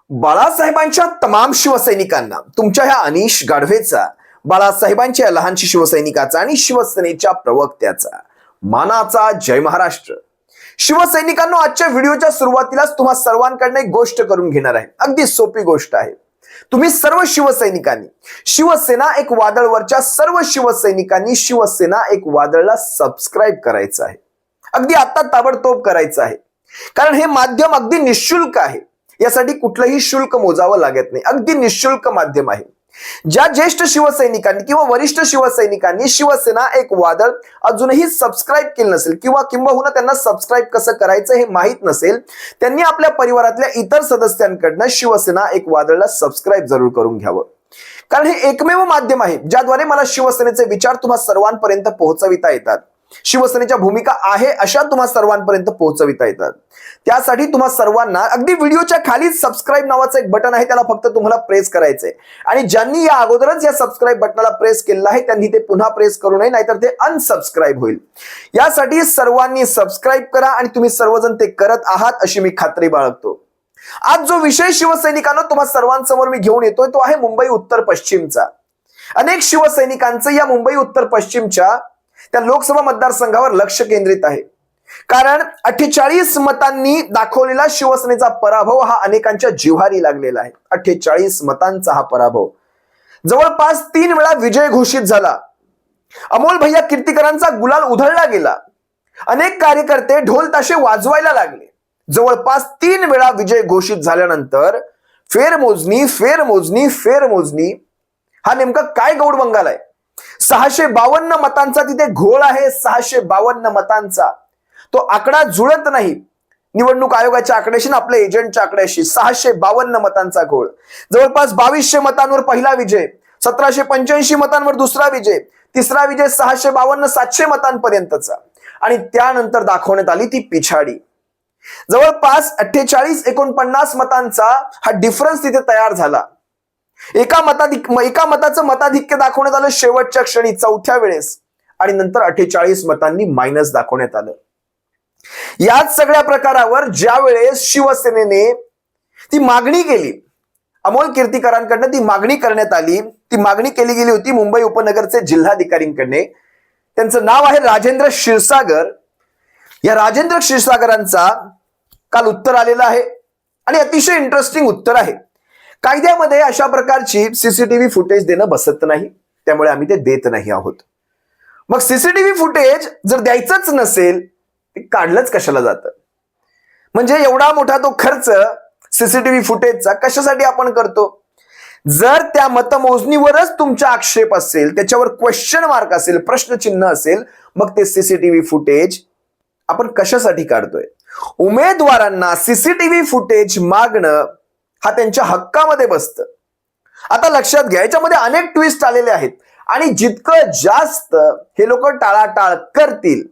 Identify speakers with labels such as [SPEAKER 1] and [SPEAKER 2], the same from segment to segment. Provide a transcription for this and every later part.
[SPEAKER 1] बाळासाहेबांच्या तमाम शिवसैनिकांना तुमच्या ह्या अनिश गाढवेचा, बाळासाहेबांच्या लहानशी शिवसैनिकाचा आणि शिवसेनेच्या प्रवक्त्याचा मानाचा जय महाराष्ट्र. शिवसैनिकांनो, आजच्या व्हिडिओच्या सुरुवातीलाच तुम्हा सर्वांकडून एक गोष्ट करून घेणार आहे. अगदी सोपी गोष्ट आहे. तुम्ही सर्व शिवसैनिकांनी, शिवसेना एक वादळवरच्या सर्व शिवसैनिकांनी शिवसेना एक वादळला सबस्क्राईब करायचं आहे. अगदी आता ताबडतोब करायचं आहे. कारण हे माध्यम अगदी निशुल्क आहे. यासाठी कुठलंही शुल्क मोजावं लागत नाही. अगदी निशुल्क माध्यम आहे. ज्या ज्येष्ठ शिवसैनिकांनी किंवा वरिष्ठ शिवसैनिकांनी शिवसेना एक वादळ अजूनही सबस्क्राईब केलं नसेल किंवा किंबहुना त्यांना सबस्क्राईब कसं करायचं हे माहित नसेल, त्यांनी आपल्या परिवारातल्या इतर सदस्यांकडनं शिवसेना एक वादळला सबस्क्राईब जरूर करून घ्यावं. कारण हे एकमेव माध्यम आहे ज्याद्वारे मला शिवसेनेचे विचार तुम्हा सर्वांपर्यंत पोहोचविता येतात. शिवसेनेच्या भूमिका आहे अशा तुम्हा सर्वांपर्यंत पोहोचविता येतात. त्यासाठी तुम्हा सर्वांना अगदी व्हिडिओच्या खाली सबस्क्राईब नावाचं एक बटन आहे, त्याला फक्त तुम्हाला प्रेस करायचंय. आणि ज्यांनी या अगोदरच या सबस्क्राईब बटनाला प्रेस केलेलं आहे त्यांनी ते पुन्हा प्रेस करू नये, नाहीतर ते अनसबस्क्राईब होईल. यासाठी सर्वांनी सबस्क्राईब करा आणि तुम्ही सर्वजण ते करत आहात अशी मी खात्री बाळगतो. आज जो विषय शिवसैनिकांना तुम्हा सर्वांसमोर मी घेऊन येतोय तो आहे मुंबई उत्तर पश्चिमचा. अनेक शिवसैनिकांचं या मुंबई उत्तर पश्चिमच्या त्या लोकसभा मतदारसंघावर लक्ष केंद्रित आहे. कारण 48 मतांनी दाखवलेला शिवसेनेचा पराभव हा अनेकांच्या जिव्हारी लागलेला आहे. 48 मतांचा हा पराभव. जवळपास 3 वेळा विजय घोषित झाला. अमोल भैया कीर्तीकरांचा गुलाल उधळला गेला. अनेक कार्यकर्ते ढोल ताशे वाजवायला लागले. जवळपास 3 वेळा विजय घोषित झाल्यानंतर फेरमोजणी फेरमोजणी फेरमोजणी हा नेमका काय गौड बंगाल आहे? 652 मतांचा तिथे घोळ आहे. 652 मतांचा तो आकडा जुळत नाही निवडणूक आयोगाच्या आकड्याशी आणि आपल्या एजंटच्या आकड्याशी. 652 मतांचा घोळ. जवळपास 2200 मतांवर पहिला विजय, 1785 मतांवर दुसरा विजय, तिसरा विजय 652 700 मतांपर्यंतचा. आणि त्यानंतर दाखवण्यात आली ती पिछाडी. जवळपास 48-49 मतांचा हा डिफरन्स तिथे तयार झाला. एका मताचं मताधिक्य दाखवण्यात आलं शेवटच्या क्षणी, चौथ्या वेळेस. आणि नंतर 48 मतांनी मायनस दाखवण्यात आलं. याच सगळ्या प्रकारावर ज्या वेळेस शिवसेनेने ती मागणी केली, अमोल कीर्तीकरांकडनं ती मागणी करण्यात आली. ती मागणी केली गेली होती मुंबई उपनगरचे जिल्हाधिकारींकडे. त्यांचं नाव आहे राजेंद्र क्षीरसागर. या राजेंद्र क्षीरसागरांचा काल उत्तर आलेलं आहे आणि अतिशय इंटरेस्टिंग उत्तर आहे. कायद्यामध्ये अशा प्रकारची सीसीटीव्ही फुटेज देणं बसत नाही, त्यामुळे आम्ही ते देत नाही आहोत. मग सीसीटीव्ही फुटेज जर द्यायचंच नसेल ते काढलंच कशाला जातं? म्हणजे एवढा मोठा तो खर्च सीसीटीव्ही फुटेजचा कशासाठी आपण करतो? जर त्या मतमोजणीवरच तुमचा आक्षेप असेल, त्याच्यावर क्वेश्चन मार्क असेल, प्रश्नचिन्ह असेल, मग ते सीसीटीव्ही फुटेज आपण कशासाठी काढतोय? उमेदवारांना सीसीटीव्ही फुटेज मागणं हा त्यांच्या हक्कामध्ये बसतं. आता लक्षात घ्या, याच्यामध्ये अनेक ट्विस्ट आलेले आहेत आणि जितकं जास्त हे लोक टाळाटाळ करतील,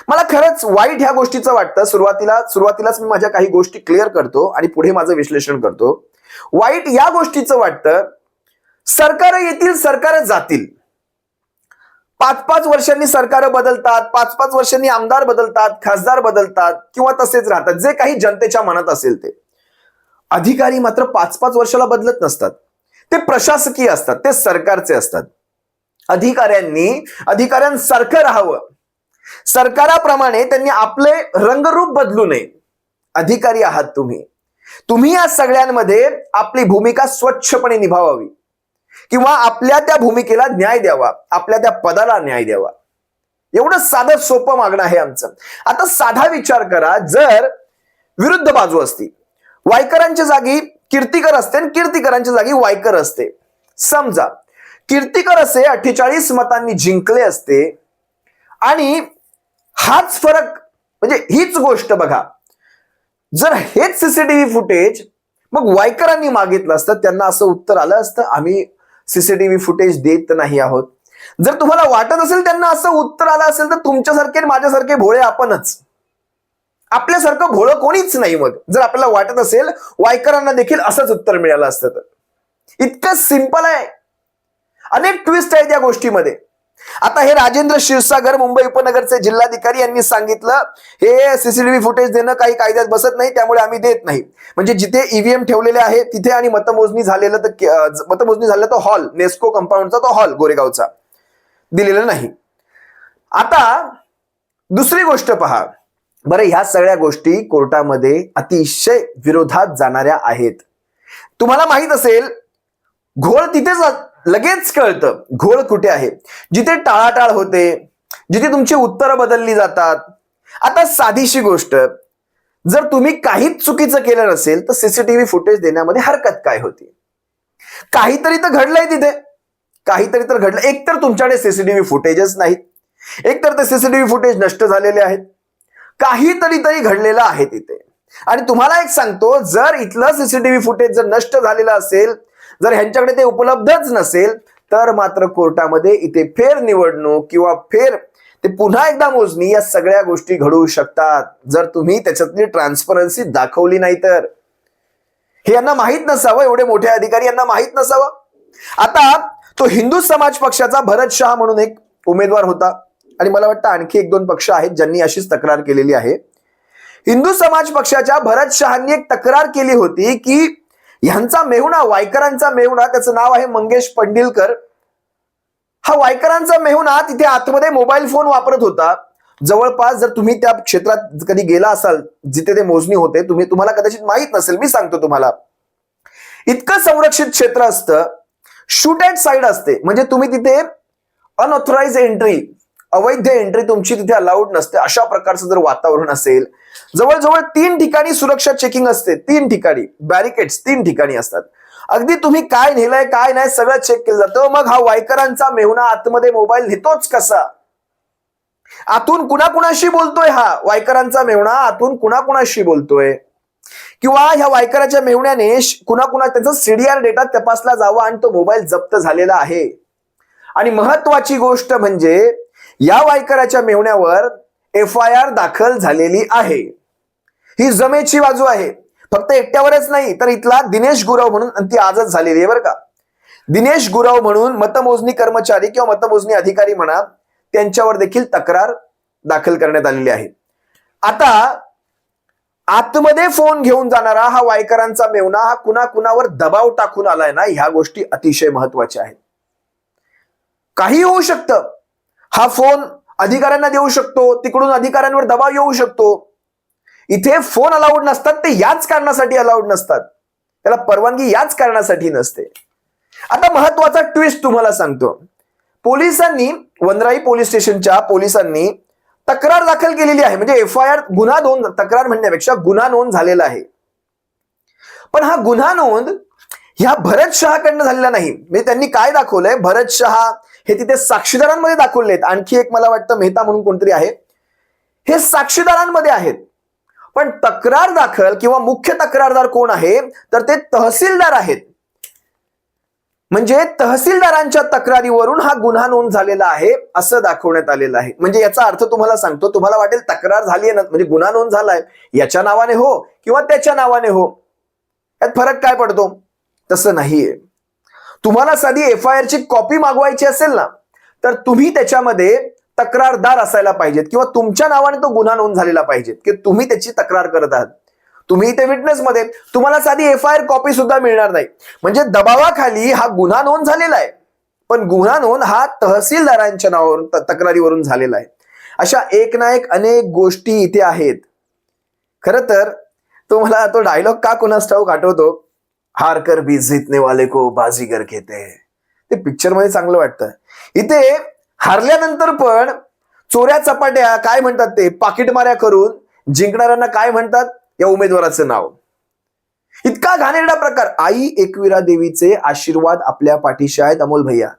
[SPEAKER 1] मला खरंच वाईट ह्या गोष्टीचं वाटतं. सुरुवातीलाच मी माझ्या काही गोष्टी क्लिअर करतो आणि पुढे माझं विश्लेषण करतो. वाईट या गोष्टीचं वाटतं, सरकार येतील, सरकार जातील, 5-5 वर्षांनी सरकार बदलतात, 5-5 वर्षांनी आमदार बदलतात, खासदार बदलतात किंवा तसेच राहतात, जे काही जनतेच्या मनात असेल ते. अधिकारी मात्र 5-5 वर्षाला बदलत नसतात. ते प्रशासकीय असतात, ते सरकारचे असतात. अधिकाऱ्यांसारखं राहावं, सरकाराप्रमाणे त्यांनी आपले रंगरूप बदलू नये. अधिकारी आहात तुम्ही या सगळ्यांमध्ये आपली भूमिका स्वच्छपणे निभावावी किंवा आपल्या त्या भूमिकेला न्याय द्यावा, आपल्या त्या पदाला न्याय द्यावा. एवढं साधं सोपं मागणं आहे आमचं. आता साधा विचार करा, जर विरुद्ध बाजू असती, वायकरांच्या जागी कीर्तीकर असते आणि कीर्तीकरांच्या जागी वायकर असते. समजा कीर्तीकर असे 48 मतांनी जिंकले असते आणि हाच फरक, म्हणजे हीच गोष्ट बघा, जर हेच सीसीटीव्ही फुटेज मग वायकरांनी मागितलं असतं, त्यांना असं उत्तर आलं असतं, आम्ही सीसीटीव्ही फुटेज देत नाही आहोत. जर तुम्हाला वाटत असेल त्यांना असं उत्तर आलं असेल, तर तुमच्यासारखे माझ्यासारखे भोळे आपणच. आपल्यासारखं भोळं कोणीच नाही. मग जर आपल्याला वाटत असेल वायकरांना देखील असंच उत्तर मिळालं असतं तर. इतकं सिंपल आहे. अनेक ट्विस्ट आहेत या गोष्टीमध्ये. आता हे राजेंद्र क्षीरसागर मुंबई उपनगरचे जिल्हाधिकारी यांनी सांगितलं हे सीसीटीव्ही फुटेज देणं काही कायद्यात बसत नाही, त्यामुळे आम्ही देत नाही. म्हणजे जिथे ईव्हीएम ठेवलेले आहे तिथे आणि मतमोजणी झालेलं तर हॉल, नेस्को कंपाऊंडचा तो हॉल गोरेगावचा दिलेला नाही. आता दुसरी गोष्ट पहा बरं, ह्या सगळ्या गोष्टी कोर्टामध्ये अतिशय विरोधात जाणाऱ्या आहेत. तुम्हाला माहित असेल घोळ तिथेच लगेच कळतं घोळ कुठे आहे, जिथे टाळाटाळ होते, जिथे तुमची उत्तरं बदलली जातात. आता साधीशी गोष्ट, जर तुम्ही काहीच चुकीचं केलं नसेल तर सीसीटीव्ही फुटेज देण्यामध्ये हरकत काय होती? काहीतरी तर घडलंय तिथे, काहीतरी तर घडलं. एकतर तुमच्याकडे सीसीटीव्ही फुटेजच नाहीत, एकतर ते सीसीटीव्ही फुटेज नष्ट झालेले आहेत, काहीतरी तरी घडलेलं आहे तिथे. आणि तुम्हाला एक सांगतो, जर इथलं सीसीटीव्ही फुटेज जर नष्ट झालेलं असेल, जर ह्यांच्याकडे ते उपलब्धच नसेल, तर मात्र कोर्टामध्ये इथे फेर निवडणूक किंवा ते पुन्हा एकदा मोजणी या सगळ्या गोष्टी घडू शकतात, जर तुम्ही त्याच्यातली ट्रान्सपरन्सी दाखवली नाही तर. हे यांना माहित नसावं, एवढे मोठे अधिकारी यांना माहित नसावं. आता तो हिंदू समाज पक्षाचा भरत शहा म्हणून एक उमेदवार होता, आणि मला वाटतं आणखी 1-2 पक्ष आहेत ज्यांनी अशीच तक्रार केलेली आहे. हिंदू समाज पक्षाच्या भरत शहांनी एक तक्रार केली होती की ह्यांचा मेहुणा, वायकरांचा मेहुणा, त्याचं नाव आहे मंगेश पंडिलकर, हा वायकरांचा मेहुणा तिथे आतमध्ये मोबाईल फोन वापरत होता. जवळपास जर तुम्ही त्या क्षेत्रात कधी गेला असाल जिथे ते मोजणी होते, तुम्हाला कदाचित माहित नसेल, मी सांगतो तुम्हाला, इतकं संरक्षित क्षेत्र असतं, शूट ॲट साईड असते. म्हणजे तुम्ही तिथे अनऑथराइज एंट्री, अवैध एंट्री तुमची तिथे अलाउड नसते. अशा प्रकारचं जर वातावरण असेल, जवळजवळ 3 ठिकाणी सुरक्षा चेकिंग असते, 3 ठिकाणी बॅरिकेड्स 3 ठिकाणी असतात. अगदी तुम्ही काय नेलंय काय नाही सगळं चेक केलं जातं. मग हा वायकरांचा मेहुणा आतमध्ये मोबाईल नेतोच कसा? आतून कुणाकुणाशी बोलतोय हा वायकरांचा मेहुणा, आतून कुणाकुणाशी बोलतोय, किंवा ह्या वायकराच्या मेहुण्याने कुणाकुणा त्यांचा सीडीआर डेटा तपासला जावा आणि तो मोबाईल जप्त झालेला आहे. आणि महत्वाची गोष्ट म्हणजे या वायकराच्या मेहुण्यावर FIR दाखल झालेली आहे. ही जमेची बाजू आहे. फक्त एकट्यावरच नाही, तर इथला दिनेश गुरव म्हणून, आणि ती आजच झालेली आहे बरं का, दिनेश गुरव म्हणून मतमोजणी कर्मचारी किंवा मतमोजणी अधिकारी म्हणा, त्यांच्यावर देखील तक्रार दाखल करण्यात आलेली आहे. आता आतमध्ये फोन घेऊन जाणारा हा वायकरांचा मेहुणा हा कुणाकुणावर दबाव टाकून आलाय ना, ह्या गोष्टी अतिशय महत्वाच्या आहेत. काही होऊ शकतं, हा फोन अधिकाऱ्यांना देऊ शकतो, तिकडून अधिकाऱ्यांवर दबाव येऊ शकतो. इथे फोन अलाउड नसतात, ते याच कारणासाठी अलाउड नसतात, त्याला परवानगी याच कारणासाठी नसते. आता महत्वाचा ट्विस्ट तुम्हाला सांगतो, पोलिसांनी, वनराई पोलीस स्टेशनच्या पोलिसांनी तक्रार दाखल केलेली आहे. म्हणजे FIR, गुन्हा नोंद, तक्रार म्हणण्यापेक्षा गुन्हा नोंद झालेला आहे. पण हा गुन्हा नोंद ह्या भरत शहाकडनं झालेला नाही. म्हणजे त्यांनी काय दाखवलंय, भरत शहा हे तिथे साक्षीदारांमध्ये दाखवलेत, आणखी एक मला वाटतं मेहता म्हणून कोणतरी आहे, हे साक्षीदारांमध्ये आहेत. पण तक्रार दाखल किंवा मुख्य तक्रारदार कोण आहे, तर ते तहसीलदार आहेत. म्हणजे तहसीलदारांच्या तक्रारीवरून हा गुन्हा नोंद झालेला आहे असं दाखवण्यात आलेलं आहे. म्हणजे याचा अर्थ तुम्हाला सांगतो, तुम्हाला वाटेल तक्रार झाली आहे म्हणजे गुन्हा नोंद झालाय, याच्या नावाने हो किंवा त्याच्या नावाने हो, यात फरक काय पडतो? तसं नाहीये. तुम्हाला साधी FIR ची कॉपी मागवायची असेल ना, तर तुम्ही त्याच्यामध्ये तक्रारदार असायला पाहिजेत किंवा तुमच्या नावाने तो गुन्हा नोंद झालेला पाहिजे की तुम्ही त्याची तक्रार करत आहात. तुम्ही इथे विटनेस मध्ये, तुम्हाला साधी FIR कॉपी सुद्धा मिळणार नाही. म्हणजे दबावाखाली हा गुन्हा नोंद झालेला आहे, पण गुन्हा नोंद हा तहसीलदारांच्या नावावरून, तक्रारीवरून झालेला आहे. अशा एक ना एक अनेक गोष्टी इथे आहेत. खरं तर तुम्हाला तो डायलॉग का कुणास ठाऊक आठवतो, हार कर भी जीतने वाले को बाजीगर कहते हैं, ते पिक्चर मध्ये चांगलं वाटतं. इथे हारल्यानंतर पण चोऱ्या चपाट्या काय म्हणतात, ते पाकिटमाऱ्या करून जिंकणाऱ्यांना काय म्हणतात, या उमेदवाराचं नाव. इतका घाणेरडा प्रकार. आई एकविरा देवीचे आशीर्वाद आपल्या पाठीशी आहेत अमोल भैया,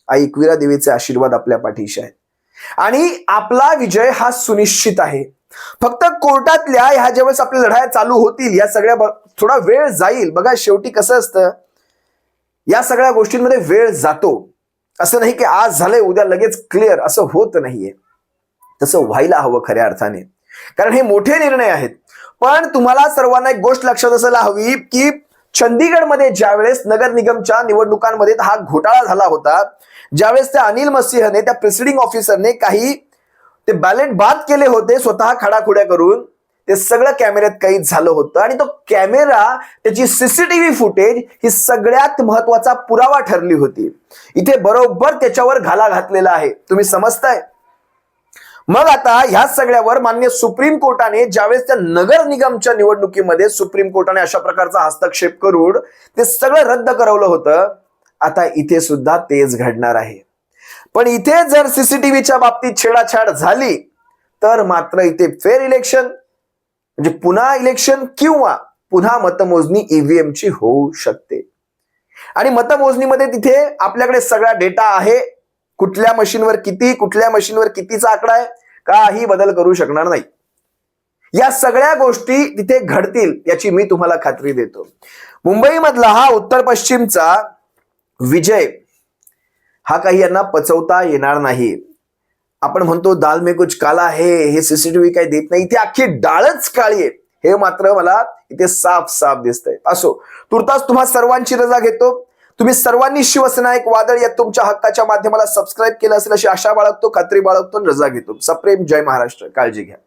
[SPEAKER 1] आई एकविरा देवीचे आशीर्वाद आपल्या पाठीशी आहेत आणि आपला विजय हा सुनिश्चित आहे. फक्त कोर्टातल्या ह्या ज्यावेळेस आपल्या लढाया चालू होतील, या सगळ्या थोडा वेळ जाईल. बघा शेवटी कसं असतं, या सगळ्या गोष्टींमध्ये वेळ जातो. असं नाही की आज झालंय उद्या लगेच क्लिअर, असं होत नाहीये. तसं व्हायला हवं खऱ्या अर्थाने, कारण हे मोठे निर्णय आहेत. पण तुम्हाला सर्वांना एक गोष्ट लक्षात असायला हवी की चंदीगडमध्ये ज्यावेळेस नगर निगमच्या निवडणुकांमध्ये हा घोटाळा झाला होता, ज्यावेळेस त्या अनिल मसीहने, त्या प्रिसिडिंग ऑफिसरने काही ते बॅलेट बाद केले होते स्वतः खडाखुड्या करून, ते सगळं कॅमेऱ्यात कैद झालं होतं. आणि तो कॅमेरा, त्याची सीसीटीव्ही फुटेज ही सगळ्यात महत्वाचा पुरावा ठरली होती. इथे बरोबर त्याच्यावर घाला घातलेला आहे, तुम्ही समजताय. मग आता ह्या सगळ्यावर मान्य सुप्रीम कोर्टाने ज्यावेळेस त्या नगर निगमच्या निवडणुकीमध्ये सुप्रीम कोर्टाने अशा प्रकारचा हस्तक्षेप करून ते सगळं रद्द करवलं होतं, आता इथे सुद्धा तेच घडणार आहे. पण इथे जर सीसीटीव्हीच्या बाबतीत छेडाछाड झाली तर मात्र इथे फेअर इलेक्शन म्हणजे पुन्हा इलेक्शन किंवा पुन्हा मतमोजणी ईव्हीएमची होऊ शकते. आणि मतमोजणीमध्ये तिथे आपल्याकडे सगळा डेटा आहे, कुठल्या मशीनवर किती, कुठल्या मशीनवर कितीचा आकडा आहे, काही बदल करू शकणार नाही. या सगळ्या गोष्टी तिथे घडतील याची मी तुम्हाला खात्री देतो. मुंबईमधला हा उत्तर पश्चिमचा विजय हा काही यांना पचवता येणार नाही. आपण म्हणतो दाल में कुछ काला है, हे सीसीटीव्ही काही देत नाही, इथे अख्खी डाळच काळी आहे, हे मात्र मला इथे साफ साफ दिसतंय. असो, तुर्तास तुम्हा सर्वांची रजा घेतो. तुम्ही सर्वांनी शिवसेना एक वादळ या तुमच्या हक्काच्या माध्यमाला सबस्क्राईब केलं असेल अशी आशा बाळगतो, खात्री बाळगतो, रजा घेतो. सप्रेम, जय महाराष्ट्र. काळजी घ्या.